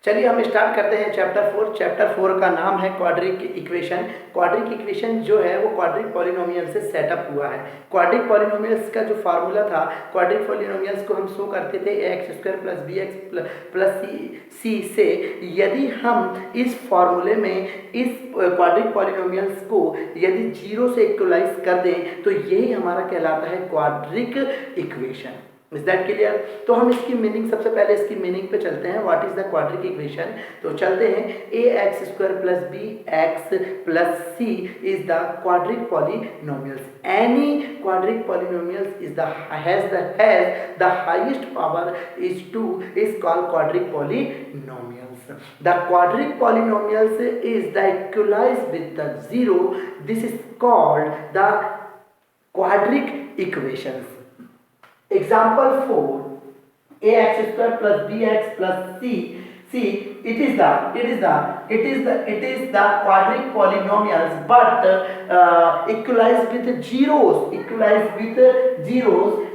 चलिए हम स्टार्ट करते हैं चैप्टर 4। चैप्टर 4 का नाम है क्वाड्रिक इक्वेशन। क्वाड्रिक इक्वेशन जो है वो क्वाड्रिक पॉलिनोमियल से सेटअप हुआ है। क्वाड्रिक पॉलिनोमियल्स का जो फार्मूला था, क्वाड्रिक पॉलिनोमियल्स को हम शो करते थे ax square plus B X plus C से। यदि हम इस फार्मूले में इस क्वाड्रिक पॉलिनोमियल्स को यदि जीरो से इक्वलाइज कर दें तो यही हमारा कहलाता है quadric equation. Is that clear? तो हम इसकी मीनिंग, सबसे पहले इसकी मीनिंग पे चलते हैं। What is the quadratic equation? तो चलते हैं, A X square plus B X plus C is the quadratic polynomials. Any quadratic polynomials is the has the highest power is 2 is called quadratic polynomials. The quadratic polynomials is the equalized with the zero, this is called the quadratic equations. Example 4, ax square plus bx plus c, it is the quadric polynomials, but equalized with zeros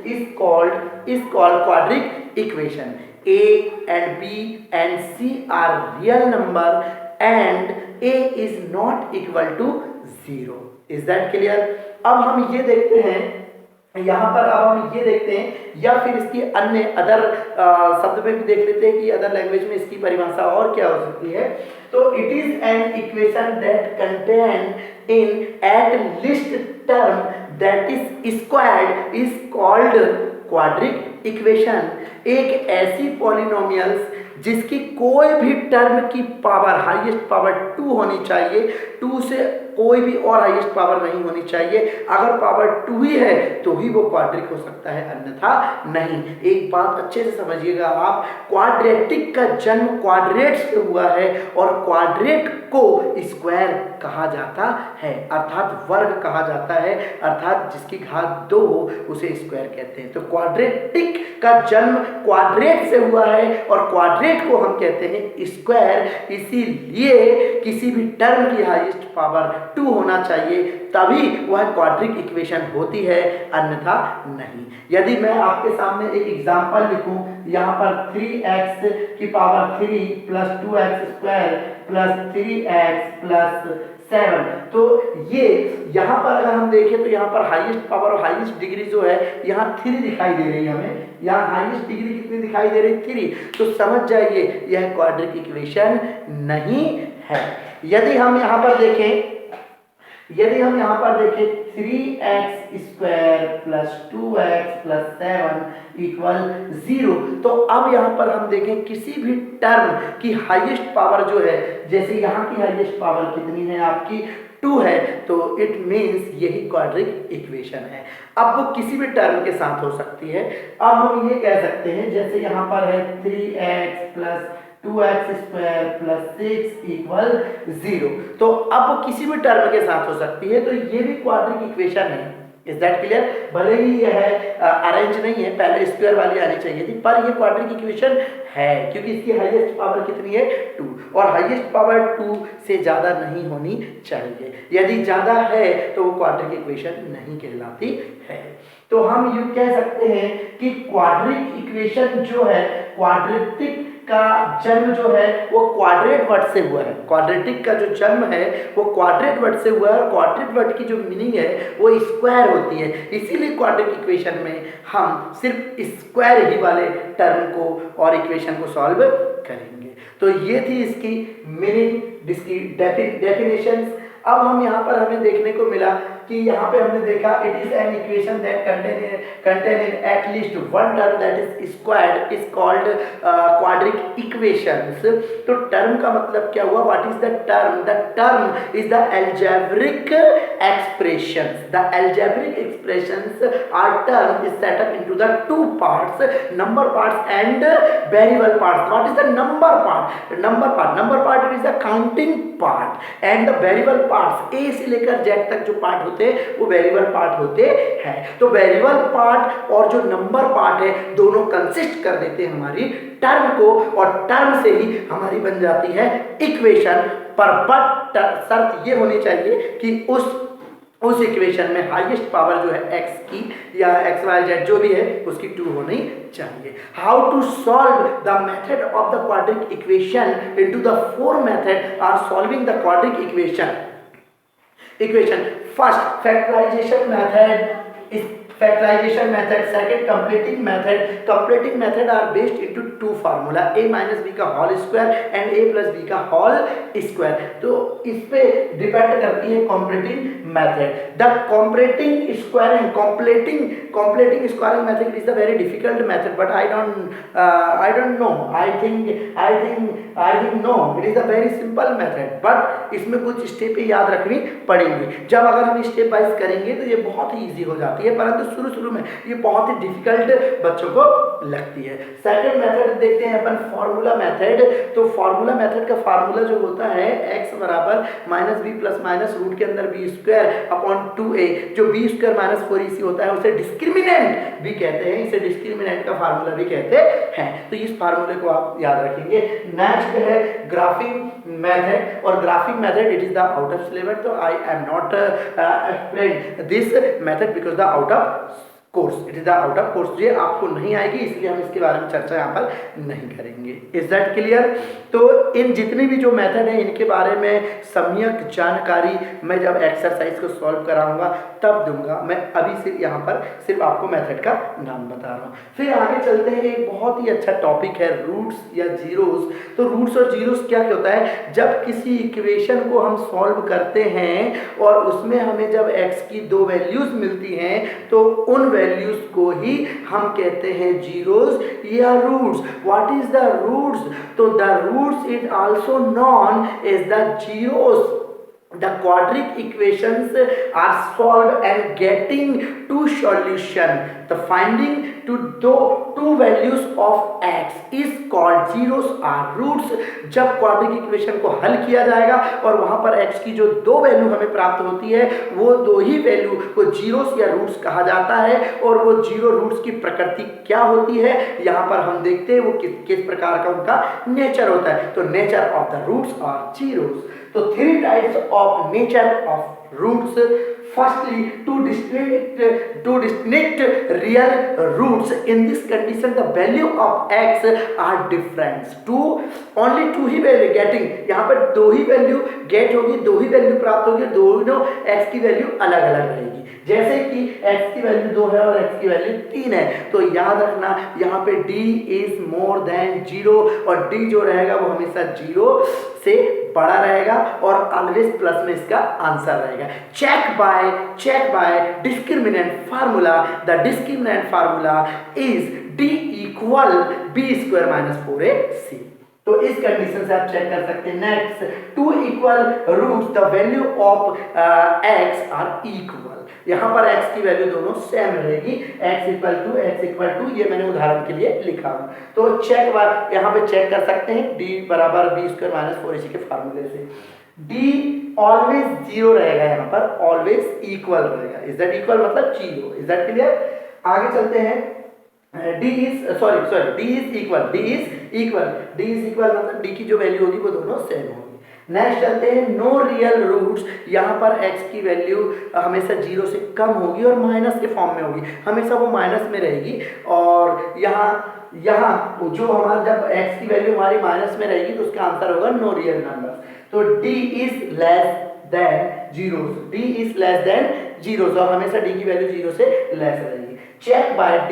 is called quadric equation. A and b and c are real number and a is not equal to 0. Is that clear? अब हम ये देखते हैं यहाँ पर, अब हम ये देखते हैं या फिर इसकी अन्य अदर शब्द में भी देख लेते हैं कि अदर लैंग्वेज में इसकी परिभाषा और क्या हो सकती है। तो it is an equation that contain in at least term that is squared is called quadric equation. एक ऐसी पॉलिनोमियल्स जिसकी कोई भी टर्म की पावर हाईएस्ट पावर 2 होनी चाहिए, 2 से कोई भी और हाईएस्ट पावर नहीं होनी चाहिए। अगर पावर 2 ही है तो ही वो क्वाड्रिक हो सकता है, अन्यथा नहीं। एक बात अच्छे से समझिएगा आप, क्वाड्रेटिक का जन्म क्वाड्रेट से हुआ है और क्वाड्रेट को स्क्वायर कहा जाता है, अर्थात वर्ग कहा जाता है, अर्थात जिसकी घात 2 हो उसे स्क्वायर कहते हैं। तो क्वाड्रेटिक का जन्म क्वाड्रेट से हुआ है और क्वाड्रेट को हम कहते हैं स्क्वायर। इसीलिए किसी भी टर्म की हाईएस्ट पावर 2 होना चाहिए, तभी वह क्वाड्रिक इक्वेशन होती है, अन्यथा नहीं। यदि मैं आपके सामने एक एग्जांपल लिखूं, यहाँ पर 3x की power 3 plus 2x square plus 3x plus 7, तो ये यहाँ पर अगर हम देखें तो यहाँ पर हाईएस्ट पावर और हाईएस्ट डिग्री जो है यहाँ 3 दिखाई दे रही है हमें। यहाँ हाईएस्ट डिग्री कितनी दिखाई दे रही है? 3। तो समझ जाइए यह क्वाड्रिक इक्वेशन नहीं है। यदि हम यहाँ पर देखें 3x square plus 2x plus 7 equal 0, तो अब यहाँ पर हम देखें किसी भी टर्म की हाईएस्ट पावर जो है, जैसे यहाँ की हाईएस्ट पावर कितनी है आपकी 2 है, तो इट मीन्स यही क्वाड्रिक इक्वेशन है। अब वो किसी भी टर्म के साथ हो सकती है। अब हम ये कह सकते हैं, जैसे यहाँ पर है 3x plus 2x square plus 6 equal 0, तो अब वो किसी भी टर्म के साथ हो सकती है, तो ये भी क्वाड्रिक इक्वेशन है। Is that clear? भले ही यह अरेंज नहीं है, पहले स्क्वायर वाली आनी चाहिए थी, पर ये क्वाड्रिक इक्वेशन है क्योंकि इसकी हाईएस्ट पावर कितनी है 2, और हाईएस्ट पावर 2 से ज़्यादा नहीं होनी चाहिए। यदि ज़्यादा है तो वो क्वाड्रिक इक्वेशन नहीं कहलाती है। तो हम यूँ कह सकते हैं कि क्वाड्रिक इक्वेशन जो है, क्वाड्रेटिक का जन्म जो है वो क्वाड्रेट वर्ड से हुआ है। क्वाड्रेटिक का जो जन्म है वो क्वाड्रेट वर्ड से हुआ है और क्वाड्रेट वर्ड की जो मीनिंग है वो स्क्वायर होती है। इसीलिए क्वाड्रिक इक्वेशन में हम सिर्फ स्क्वायर ही वाले टर्म को और इक्वेशन को सॉल्व करेंगे। तो ये थी इसकी मीनिंग, इसकी डेफिनेशंस। अब हम यहाँ पर हमें देखने को मिला कि यहाँ पे हमने देखा it is an equation that contain in at least one term that is squared is called quadric equations. तो टर्म का मतलब क्या हुआ? What is the term? The term is the algebraic expressions. The algebraic expressions are term is set up into the 2 parts, number parts and variable parts. What is the number part? Number part is the counting part and the variable parts, ए से लेकर Z तक जो part होते हैं वो variable part होते हैं। तो वेरिएबल पार्ट और जो नंबर पार्ट है दोनों कंसिस्ट कर देते हैं हमारी टर्म को, और टर्म से ही हमारी बन जाती है इक्वेशन। पर बट शर्त ये होनी चाहिए कि उस उस इक्वेशन में हाईएस्ट पावर जो है x की या एक्स वाई जेड जो भी है उसकी 2 होनी चाहिए। How to solve the method of the quadratic equation into the 4 method are solving the quadratic equation first factorization method, second completing method are based into 2 formula a minus B का whole square and a plus B का whole square. तो इस पे depend करती है completing method. The completing squaring method is the very difficult method but I don't know, I think no it is the very simple method, but इसमें कुछ step याद रखनी पड़ेंगी। जब अगर हम स्टेप वाइज करेंगे तो ये बहुत ही ईजी हो जाती है, परंतु शुरू में ये बहुत ही डिफिकल्ट बच्चों को लगती है। सेकंड मेथड देखते हैं अपन फार्मूला मेथड। तो फार्मूला मेथड का फार्मूला जो होता है x बराबर minus B plus minus root के अंदर बी स्क्वायर अपॉन 2a, जो बी स्क्वायर माइनस 4ac होता है उसे डिस्क्रिमिनेंट भी कहते हैं, इसे डिस्क्रिमिनेंट का फार्मूला भी कहते हैं। तो इस फार्मूले को आप याद रखेंगे। नेक्स्ट है ग्राफिंग मेथड, और graphic method it is the out of syllabus, तो I am not explain this method because the out of course, it is the out of course, ये आपको नहीं आएगी इसलिए हम इसके बारे में चर्चा यहाँ पर नहीं करेंगे। Is that clear? तो इन जितने भी जो मेथड है इनके बारे में सम्यक जानकारी मैं जब एक्सरसाइज को सॉल्व कराऊंगा तब दूंगा। मैं अभी सिर्फ यहाँ पर सिर्फ आपको मेथड का नाम बता रहा हूँ। फिर आगे चलते हैं, एक बहुत ही अच्छा टॉपिक है रूट्स या जीरोस। तो रूट्स और जीरोस क्या होता है? जब किसी इक्वेशन को हम सॉल्व करते हैं और उसमें हमें जब x की 2 वैल्यूज मिलती हैं तो उन वैल्यूज को ही हम कहते हैं जीरोस या roots. What is the roots? तो the roots is also known as the zeros. The quadratic equations are solved and getting to solution. The finding to two values of x is called zeros or roots. जब quadratic equation को हल किया जाएगा और वहां पर x की जो 2 वैल्यू हमें प्राप्त होती है वो 2 ही वैल्यू को जीरोस या रूट्स कहा जाता है। और वो जीरो रूट्स की प्रकृति क्या होती है यहाँ पर हम देखते हैं, वो किस प्रकार का उनका नेचर होता है। तो नेचर ऑफ द रूट्स और जीरोस। तो 3 types of nature of roots. Firstly, to distinct real roots. In this condition, the value of x are different. Only 2 he value getting, यहाँ पर 2 ही वैल्यू गेट होगी, 2 ही value प्राप्त होगी, दोनों x की value अलग अलग रहेगी। जैसे कि x की वैल्यू 2 है और x की वैल्यू 3 है, तो याद रखना यहाँ पे d इज मोर देन 0 और d जो रहेगा वो हमेशा 0 से बड़ा रहेगा और ऑलवेज प्लस में इसका आंसर रहेगा। Check by discriminant formula. The discriminant formula is d equal B square minus 4ac। तो इस कंडीशन से आप चेक कर सकते हैं। Next, 2 equal roots, the value of x are equal. यहाँ पर x की वैल्यू दोनों सेम रहेगी, x इक्वल टू, ये मैंने उदाहरण के लिए लिखा हूँ। तो चेक बार यहाँ पे चेक कर सकते हैं, d बराबर बी स्क्वायर माइनस 4ac के फार्मूले से d ऑलवेज 0 रहेगा, यहाँ पर ऑलवेज इक्वल रहेगा। इज दैट इक्वल मतलब 0। Is that clear? आगे चलते हैं। d इज इक्वल मतलब d की जो वैल्यू होगी वो दोनों सेम होगी। नेक्स्ट चलते हैं, नो रियल रूट्स। यहाँ पर x की वैल्यू हमेशा 0 से कम होगी और माइनस के फॉर्म में होगी, हमेशा वो माइनस में रहेगी। और यहाँ जो हमारा जब x की वैल्यू हमारी माइनस में रहेगी तो उसका आंसर होगा नो रियल नंबर। तो d is less than zeros और हमेशा d की वैल्यू 0 से लेस रहेगी। Check by d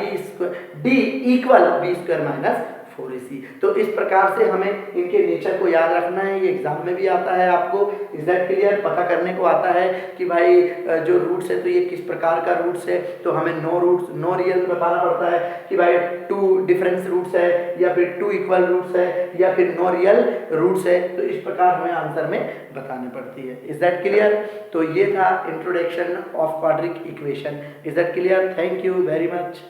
equal B square minus 4ac। तो इस प्रकार से हमें इनके नेचर को याद रखना है, ये एग्जाम में भी आता है आपको। Is that clear? पता करने को आता है कि भाई जो रूट्स है तो ये किस प्रकार का रूट्स है, तो हमें नो रियल बताना पड़ता है कि भाई 2 डिफरेंस रूट्स है या फिर 2 इक्वल रूट्स है या फिर नो रियल रूट्स है। तो इस प्रकार हमें आंसर में बतानी पड़ती है। Is that clear? तो ये था introduction of quadric equation. Is that clear? Thank you very much.